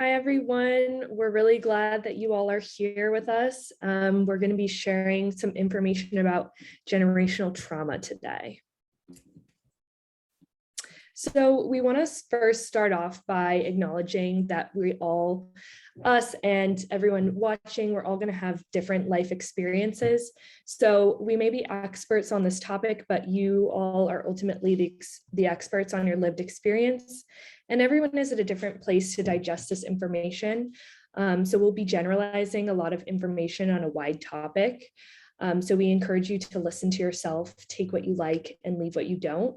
Hi, everyone. We're really glad that you all are here with us. We're going to be sharing some information about generational trauma today. So we want to first start off by acknowledging that us and everyone watching, we're all going to have different life experiences. So we may be experts on this topic, but you all are ultimately the experts on your lived experience. And everyone is at a different place to digest this information. So we'll be generalizing a lot of information on a wide topic. So we encourage you to listen to yourself, take what you like and leave what you don't.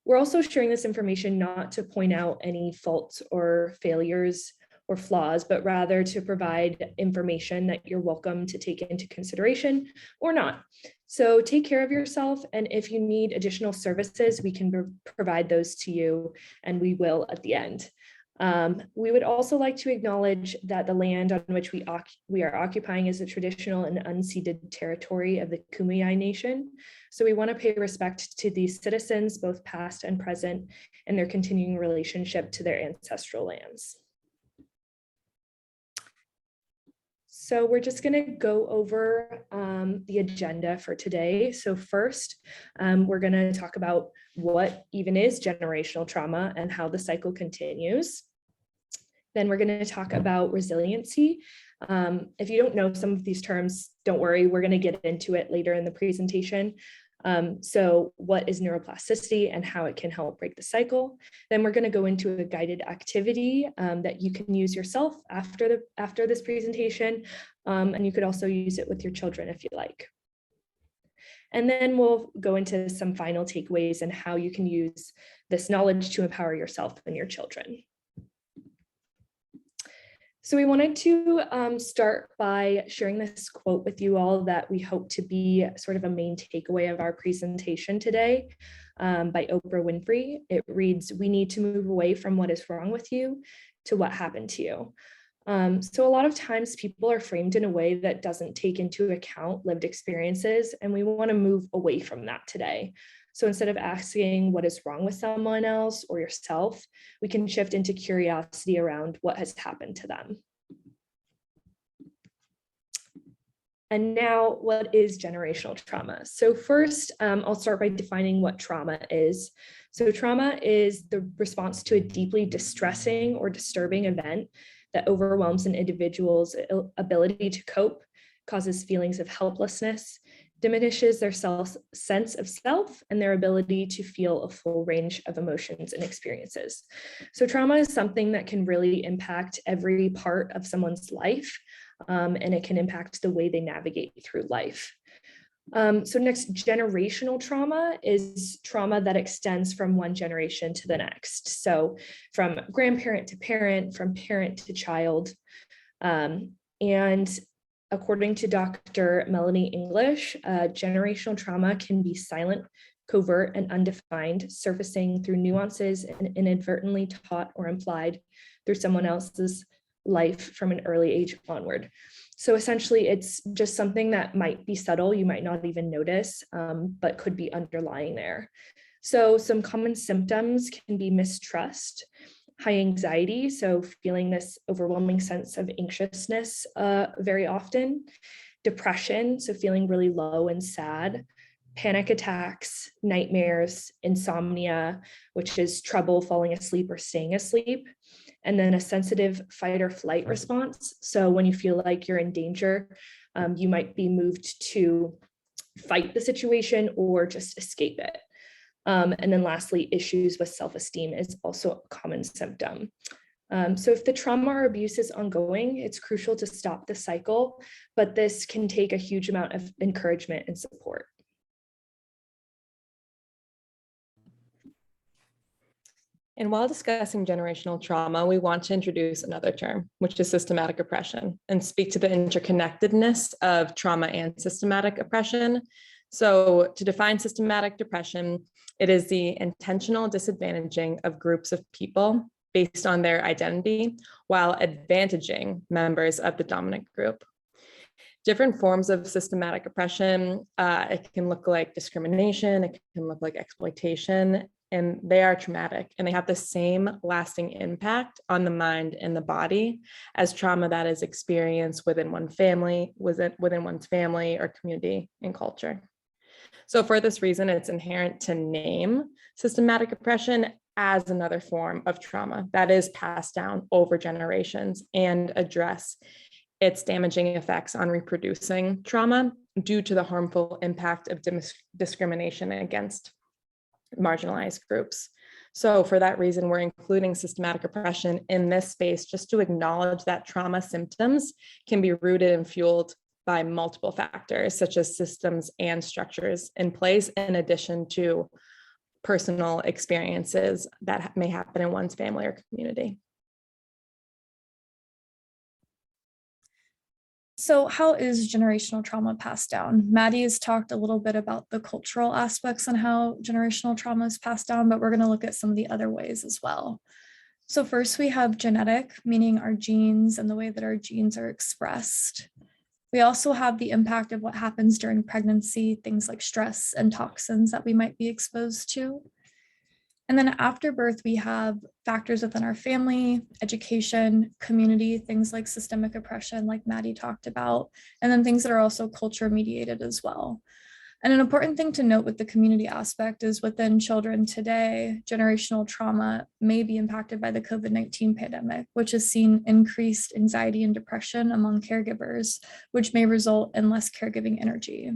We're also sharing this information not to point out any faults or failures or flaws, but rather to provide information that you're welcome to take into consideration or not. So take care of yourself, and if you need additional services, we can provide those to you, and we will at the end. We would also like to acknowledge that the land on which we are occupying is the traditional and unceded territory of the Kumeyaay Nation. So we want to pay respect to these citizens, both past and present, and their continuing relationship to their ancestral lands. So we're just going to go over the agenda for today. So first, we're going to talk about what even is generational trauma and how the cycle continues. Then we're going to talk about resiliency. If you don't know some of these terms, don't worry, we're going to get into it later in the presentation. So what is neuroplasticity and how it can help break the cycle? Then we're going to go into a guided activity that you can use yourself after this presentation, and you could also use it with your children if you like. And then we'll go into some final takeaways and how you can use this knowledge to empower yourself and your children. So we wanted to start by sharing this quote with you all that we hope to be sort of a main takeaway of our presentation today by Oprah Winfrey. It reads, "We need to move away from what is wrong with you to what happened to you." So a lot of times people are framed in a way that doesn't take into account lived experiences, and we want to move away from that today. So instead of asking what is wrong with someone else or yourself, we can shift into curiosity around what has happened to them. And now, what is generational trauma? So first, I'll start by defining what trauma is. So trauma is the response to a deeply distressing or disturbing event that overwhelms an individual's ability to cope, causes feelings of helplessness, diminishes their sense of self and their ability to feel a full range of emotions and experiences. So trauma is something that can really impact every part of someone's life, and it can impact the way they navigate through life. So next, generational trauma is trauma that extends from one generation to the next. So from grandparent to parent, from parent to child, and according to Dr. Melanie English, generational trauma can be silent, covert, and undefined, surfacing through nuances and inadvertently taught or implied through someone else's life from an early age onward. So essentially, it's just something that might be subtle, you might not even notice, but could be underlying there. So some common symptoms can be mistrust, high anxiety, so feeling this overwhelming sense of anxiousness very often, depression, so feeling really low and sad, panic attacks, nightmares, insomnia, which is trouble falling asleep or staying asleep, and then a sensitive fight or flight response. So when you feel like you're in danger, you might be moved to fight the situation or just escape it. And then lastly, issues with self-esteem is also a common symptom. So if the trauma or abuse is ongoing, it's crucial to stop the cycle, but this can take a huge amount of encouragement and support. And while discussing generational trauma, we want to introduce another term, which is systematic oppression, and speak to the interconnectedness of trauma and systematic oppression. So to define systematic depression, it is the intentional disadvantaging of groups of people based on their identity while advantaging members of the dominant group. Different forms of systematic oppression, it can look like discrimination, it can look like exploitation, and they are traumatic, and they have the same lasting impact on the mind and the body as trauma that is experienced within one's family or community and culture. So for this reason, it's inherent to name systematic oppression as another form of trauma that is passed down over generations and address its damaging effects on reproducing trauma due to the harmful impact of discrimination against marginalized groups. So for that reason, we're including systematic oppression in this space just to acknowledge that trauma symptoms can be rooted and fueled by multiple factors, such as systems and structures in place, in addition to personal experiences that may happen in one's family or community. So how is generational trauma passed down? Maddie has talked a little bit about the cultural aspects and how generational trauma is passed down, but we're going to look at some of the other ways as well. So first we have genetic, meaning our genes and the way that our genes are expressed. We also have the impact of what happens during pregnancy, things like stress and toxins that we might be exposed to. And then after birth, we have factors within our family, education, community, things like systemic oppression, like Maddie talked about, and then things that are also culture mediated as well. And an important thing to note with the community aspect is within children today, generational trauma may be impacted by the COVID-19 pandemic, which has seen increased anxiety and depression among caregivers, which may result in less caregiving energy.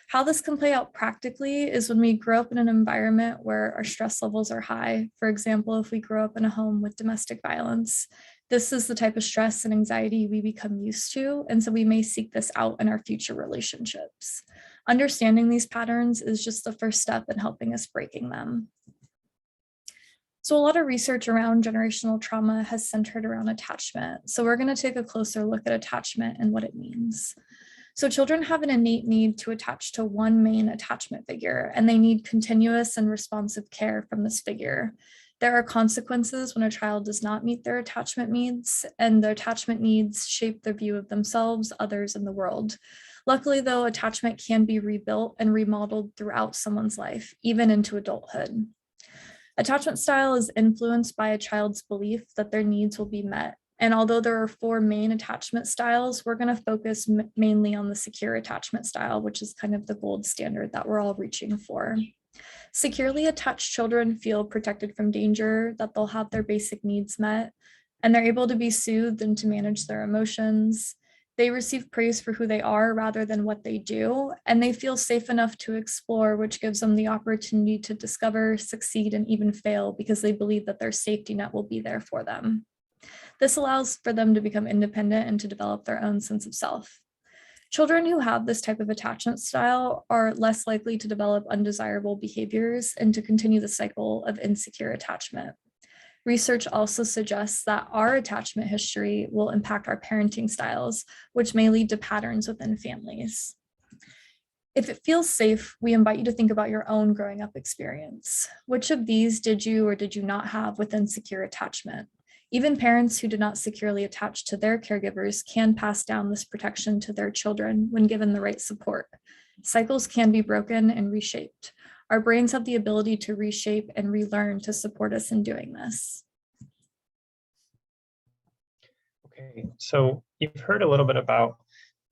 How this can play out practically is when we grow up in an environment where our stress levels are high. For example, if we grow up in a home with domestic violence, this is the type of stress and anxiety we become used to, and so we may seek this out in our future relationships. Understanding these patterns is just the first step in helping us breaking them. So a lot of research around generational trauma has centered around attachment. So we're going to take a closer look at attachment and what it means. So children have an innate need to attach to one main attachment figure, and they need continuous and responsive care from this figure. There are consequences when a child does not meet their attachment needs, and their attachment needs shape their view of themselves, others, and the world. Luckily, though, attachment can be rebuilt and remodeled throughout someone's life, even into adulthood. Attachment style is influenced by a child's belief that their needs will be met. And although there are 4 main attachment styles, we're going to focus mainly on the secure attachment style, which is kind of the gold standard that we're all reaching for. Securely attached children feel protected from danger, that they'll have their basic needs met, and they're able to be soothed and to manage their emotions. They receive praise for who they are rather than what they do, and they feel safe enough to explore, which gives them the opportunity to discover, succeed, and even fail because they believe that their safety net will be there for them. This allows for them to become independent and to develop their own sense of self. Children who have this type of attachment style are less likely to develop undesirable behaviors and to continue the cycle of insecure attachment. Research also suggests that our attachment history will impact our parenting styles, which may lead to patterns within families. If it feels safe, we invite you to think about your own growing up experience. Which of these did you or did you not have within secure attachment? Even parents who did not securely attach to their caregivers can pass down this protection to their children when given the right support. Cycles can be broken and reshaped. Our brains have the ability to reshape and relearn to support us in doing this. Okay, so you've heard a little bit about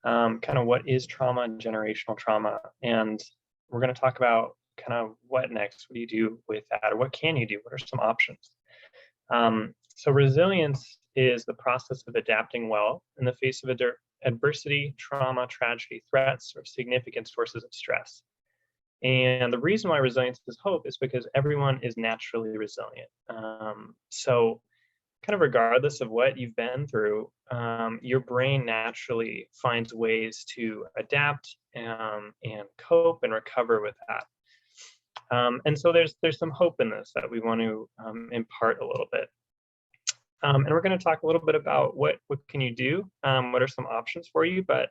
kind of what is trauma and generational trauma, and we're going to talk about kind of what next. What do you do with that, or what can you do? What are some options? So resilience is the process of adapting well in the face of adversity, trauma, tragedy, threats, or significant sources of stress. And the reason why resilience is hope is because everyone is naturally resilient. So kind of regardless of what you've been through, your brain naturally finds ways to adapt and cope and recover with that. And so there's some hope in this that we want to impart a little bit. And we're going to talk a little bit about what can you do, what are some options for you, but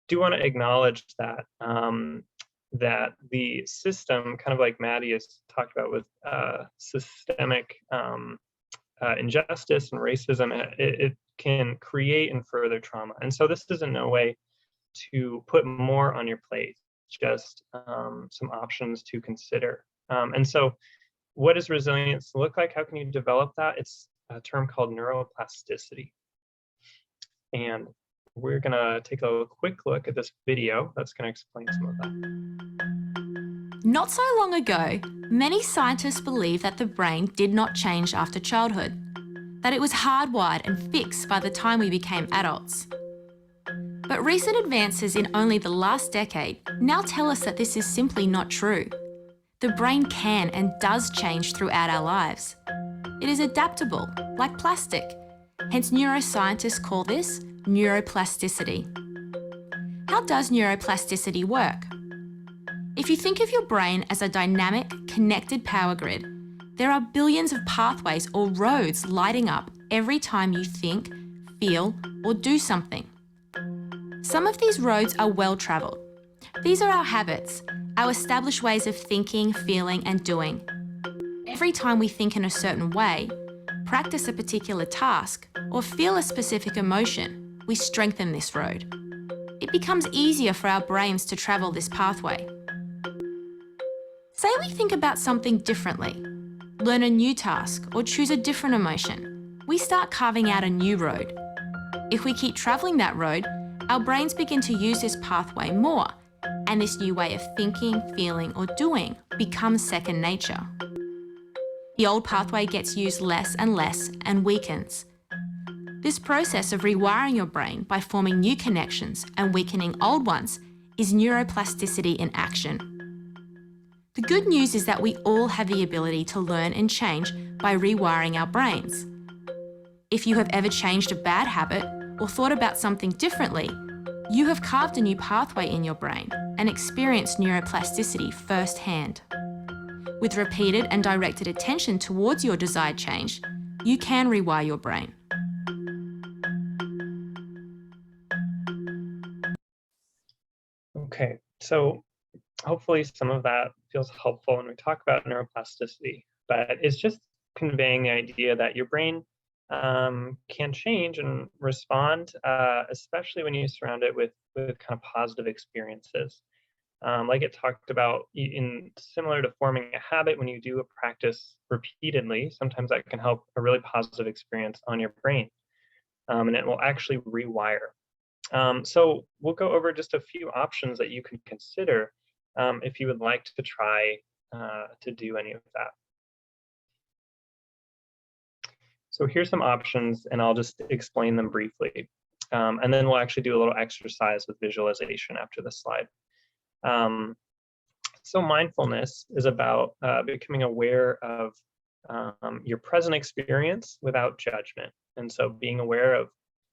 do want to acknowledge that that the system, kind of like Maddie has talked about with systemic injustice and racism, it can create and further trauma. And so this is in no way to put more on your plate, just some options to consider. And so what does resilience look like? How can you develop that? It's a term called neuroplasticity. And we're going to take a quick look at this video that's going to explain some of that. Not so long ago, many scientists believed that the brain did not change after childhood, that it was hardwired and fixed by the time we became adults. But recent advances in only the last decade now tell us that this is simply not true. The brain can and does change throughout our lives. It is adaptable, like plastic. Hence, neuroscientists call this neuroplasticity. How does neuroplasticity work? If you think of your brain as a dynamic, connected power grid, there are billions of pathways or roads lighting up every time you think, feel, or do something. Some of these roads are well-travelled. These are our habits, our established ways of thinking, feeling, and doing. Every time we think in a certain way, practice a particular task, or feel a specific emotion, we strengthen this road. It becomes easier for our brains to travel this pathway. Say we think about something differently, learn a new task, or choose a different emotion. We start carving out a new road. If we keep travelling that road, our brains begin to use this pathway more, and this new way of thinking, feeling, or doing becomes second nature. The old pathway gets used less and weakens. This process of rewiring your brain by forming new connections and weakening old ones is neuroplasticity in action. The good news is that we all have the ability to learn and change by rewiring our brains. If you have ever changed a bad habit or thought about something differently, you have carved a new pathway in your brain and experienced neuroplasticity firsthand. With repeated and directed attention towards your desired change, you can rewire your brain. Okay, so hopefully some of that feels helpful when we talk about neuroplasticity, but it's just conveying the idea that your brain can change and respond, especially when you surround it with kind of positive experiences. Like it talked about, in similar to forming a habit, when you do a practice repeatedly, sometimes that can help a really positive experience on your brain, and it will actually rewire. So we'll go over just a few options that you can consider if you would like to try to do any of that. So here's some options, and I'll just explain them briefly. And then we'll actually do a little exercise with visualization after this slide. So mindfulness is about becoming aware of your present experience without judgment. And so being aware of,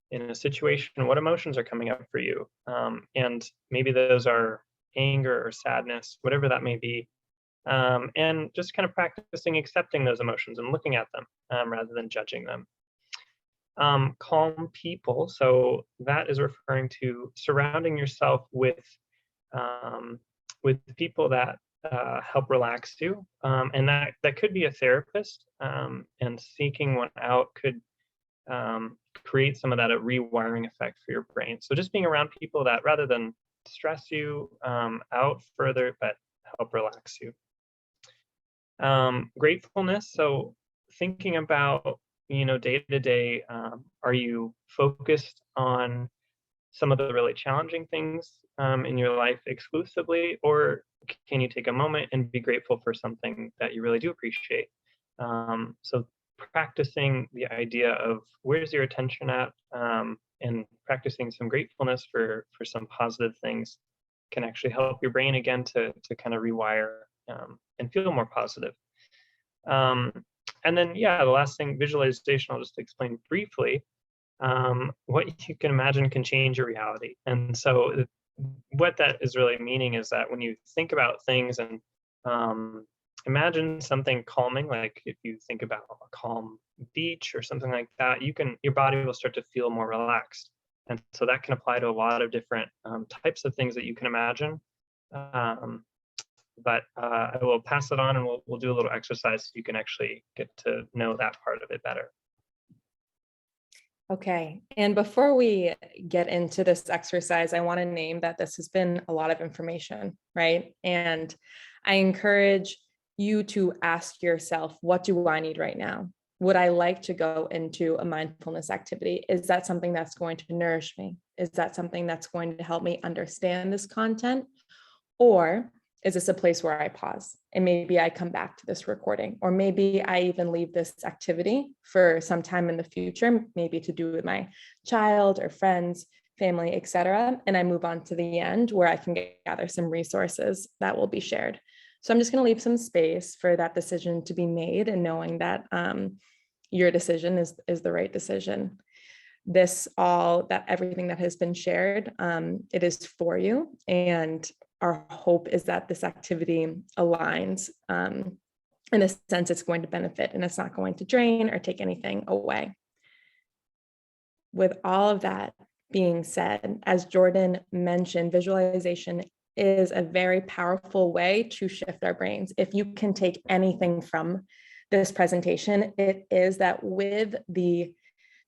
in a situation, what emotions are coming up for you. And maybe those are anger or sadness, whatever that may be. And just kind of practicing accepting those emotions and looking at them rather than judging them. Calm people, so that is referring to surrounding yourself with people that help relax you, and that could be a therapist, and seeking one out could create some of that rewiring effect for your brain. So just being around people that, rather than stress you out further, but help relax you. Gratefulness, so thinking about, day to day, are you focused on some of the really challenging things in your life exclusively, or can you take a moment and be grateful for something that you really do appreciate? So practicing the idea of where's your attention at, and practicing some gratefulness for some positive things can actually help your brain again to kind of rewire and feel more positive. And then, the last thing, visualization, I'll just explain briefly. What you can imagine can change your reality. And so what that is really meaning is that when you think about things and imagine something calming, like if you think about a calm beach or something like that, your body will start to feel more relaxed. And so that can apply to a lot of different types of things that you can imagine. But I will pass it on, and we'll do a little exercise so you can actually get to know that part of it better. Okay, and before we get into this exercise, I want to name that this has been a lot of information, right? And I encourage you to ask yourself, what do I need right now? Would I like to go into a mindfulness activity? Is that something that's going to nourish me? Is that something that's going to help me understand this content? Or is this a place where I pause and maybe I come back to this recording? Or maybe I even leave this activity for some time in the future, maybe to do with my child or friends, family, etc. And I move on to the end where I can gather some resources that will be shared. So I'm just going to leave some space for that decision to be made, and knowing that your decision is the right decision. Everything that has been shared, it is for you. And our hope is that this activity aligns. In a sense, it's going to benefit and it's not going to drain or take anything away. With all of that being said, as Jordan mentioned, visualization is a very powerful way to shift our brains. If you can take anything from this presentation, it is that with the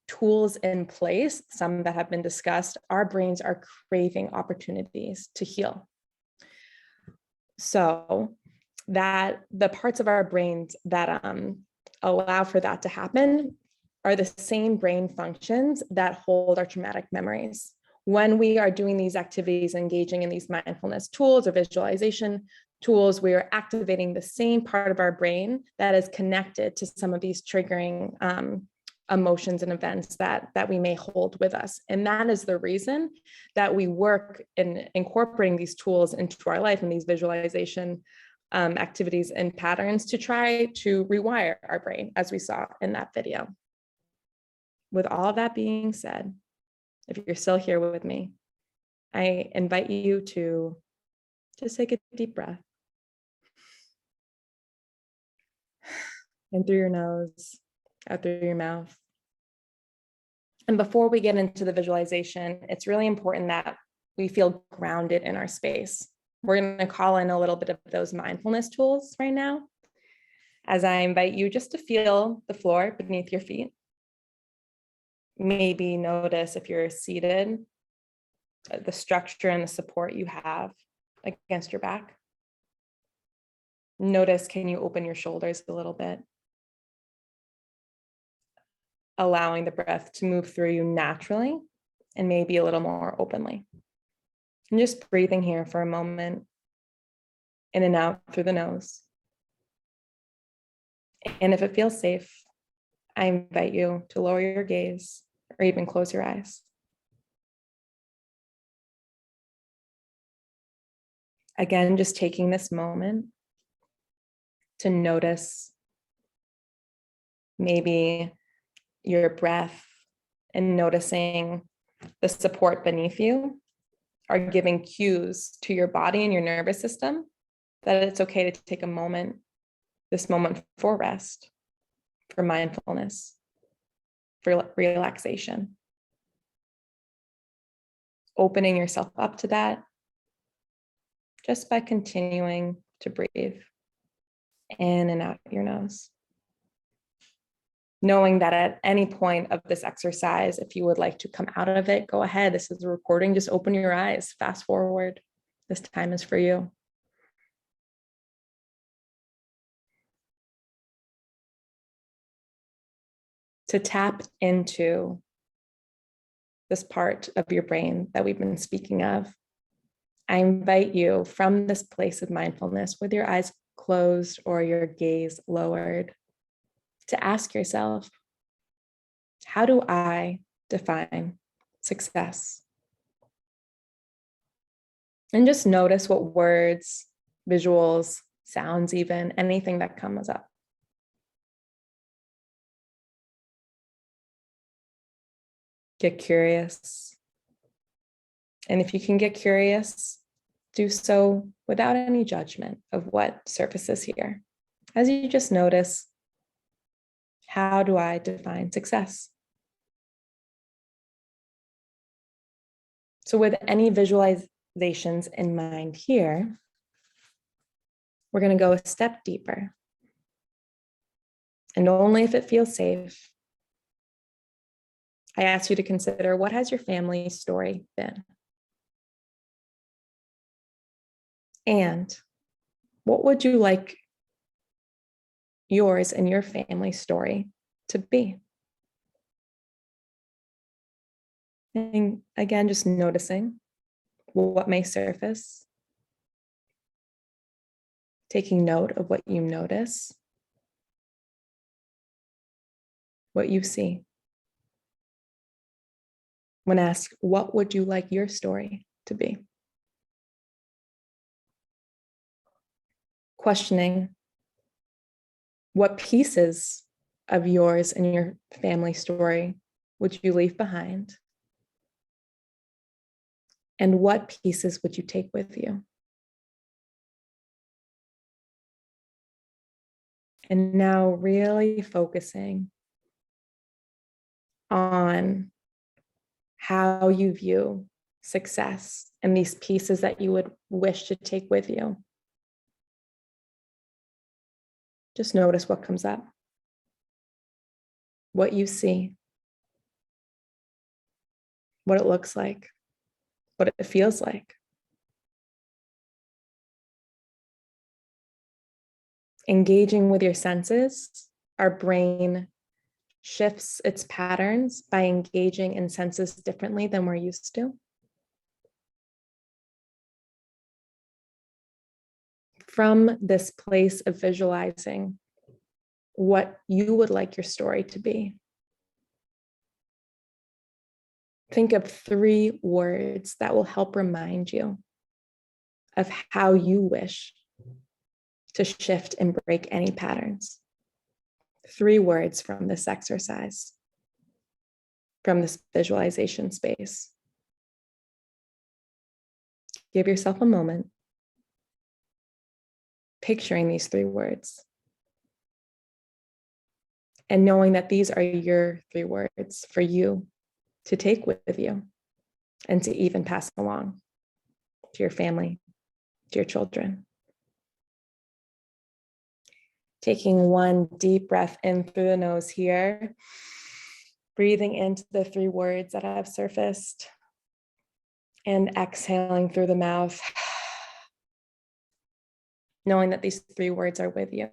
tools in place, some that have been discussed, our brains are craving opportunities to heal. So that the parts of our brains that allow for that to happen are the same brain functions that hold our traumatic memories. When we are doing these activities, engaging in these mindfulness tools or visualization tools, we are activating the same part of our brain that is connected to some of these triggering emotions and events that we may hold with us. And that is the reason that we work in incorporating these tools into our life and these visualization activities and patterns to try to rewire our brain, as we saw in that video. With all of that being said, if you're still here with me, I invite you to just take a deep breath. In through your nose, out through your mouth. And before we get into the visualization, it's really important that we feel grounded in our space. We're going to call in a little bit of those mindfulness tools right now, as I invite you just to feel the floor beneath your feet. Maybe notice, if you're seated, the structure and the support you have against your back. Notice, can you open your shoulders a little bit? Allowing the breath to move through you naturally and maybe a little more openly. And just breathing here for a moment, in and out through the nose. And if it feels safe, I invite you to lower your gaze or even close your eyes. Again, just taking this moment to notice maybe your breath and noticing the support beneath you are giving cues to your body and your nervous system that it's okay to take a moment, this moment for rest, for mindfulness, for relaxation. Opening yourself up to that just by continuing to breathe in and out your nose. Knowing that at any point of this exercise, if you would like to come out of it, go ahead. This is a recording. Just open your eyes, fast forward. This time is for you. To tap into this part of your brain that we've been speaking of, I invite you from this place of mindfulness, with your eyes closed or your gaze lowered, to ask yourself, how do I define success? And just notice what words, visuals, sounds, even anything that comes up. Get curious. And if you can get curious, do so without any judgment of what surfaces here. As you just notice, how do I define success? So with any visualizations in mind here, we're going to go a step deeper. And only if it feels safe, I ask you to consider, what has your family story been? And what would you like yours and your family story to be? And again, just noticing what may surface, taking note of what you notice, what you see. When asked, what would you like your story to be? Questioning what pieces of yours and your family story would you leave behind? And what pieces would you take with you? And now really focusing on how you view success and these pieces that you would wish to take with you. Just notice what comes up, what you see, what it looks like, what it feels like. Engaging with your senses, our brain shifts its patterns by engaging in senses differently than we're used to. From this place of visualizing what you would like your story to be, think of 3 words that will help remind you of how you wish to shift and break any patterns. 3 words from this exercise, from this visualization space. Give yourself a moment, picturing these 3 words, and knowing that these are your 3 words for you to take with you and to even pass along to your family, to your children. Taking one deep breath in through the nose here, breathing into the 3 words that have surfaced, and exhaling through the mouth, knowing that these 3 words are with you.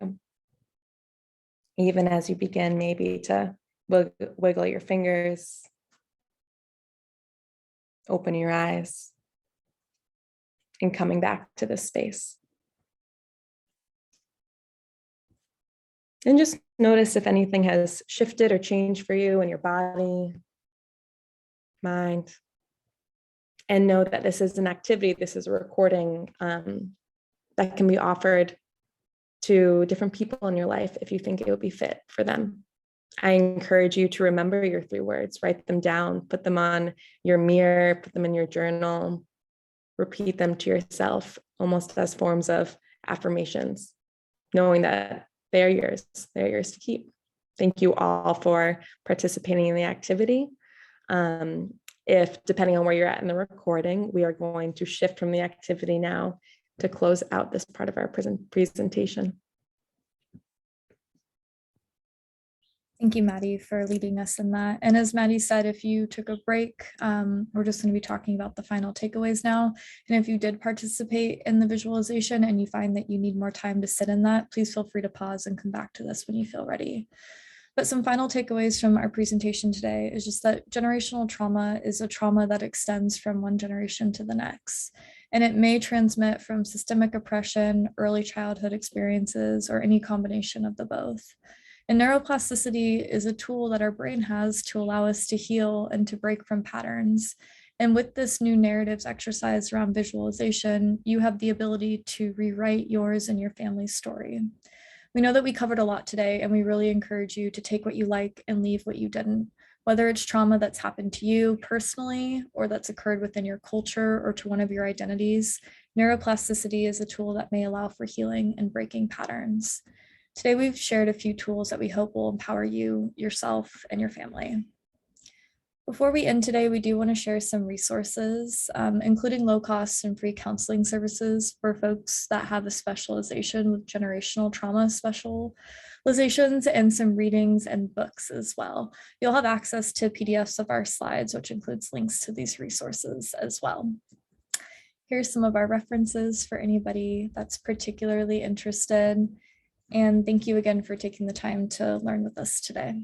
Even as you begin maybe to wiggle your fingers, open your eyes, and coming back to this space. And just notice if anything has shifted or changed for you in your body, mind. And know that this is an activity, this is a recording that can be offered to different people in your life if you think it would be fit for them. I encourage you to remember your 3 words, write them down, put them on your mirror, put them in your journal, repeat them to yourself almost as forms of affirmations, knowing that they're yours to keep. Thank you all for participating in the activity. If, depending on where you're at in the recording, we are going to shift from the activity now to close out this part of our presentation. Thank you, Maddie, for leading us in that. And as Maddie said, if you took a break, we're just going to be talking about the final takeaways now. And if you did participate in the visualization and you find that you need more time to sit in that, please feel free to pause and come back to this when you feel ready. But some final takeaways from our presentation today is just that generational trauma is a trauma that extends from one generation to the next. And it may transmit from systemic oppression, early childhood experiences, or any combination of the both. And neuroplasticity is a tool that our brain has to allow us to heal and to break from patterns. And with this new narratives exercise around visualization, you have the ability to rewrite yours and your family's story. We know that we covered a lot today, and we really encourage you to take what you like and leave what you didn't. Whether it's trauma that's happened to you personally, or that's occurred within your culture or to one of your identities, neuroplasticity is a tool that may allow for healing and breaking patterns. Today, we've shared a few tools that we hope will empower you, yourself, and your family. Before we end today, we do want to share some resources, including low-cost and free counseling services for folks that have a specialization with generational trauma specializations, and some readings and books as well. You'll have access to PDFs of our slides, which includes links to these resources as well. Here's some of our references for anybody that's particularly interested. And thank you again for taking the time to learn with us today.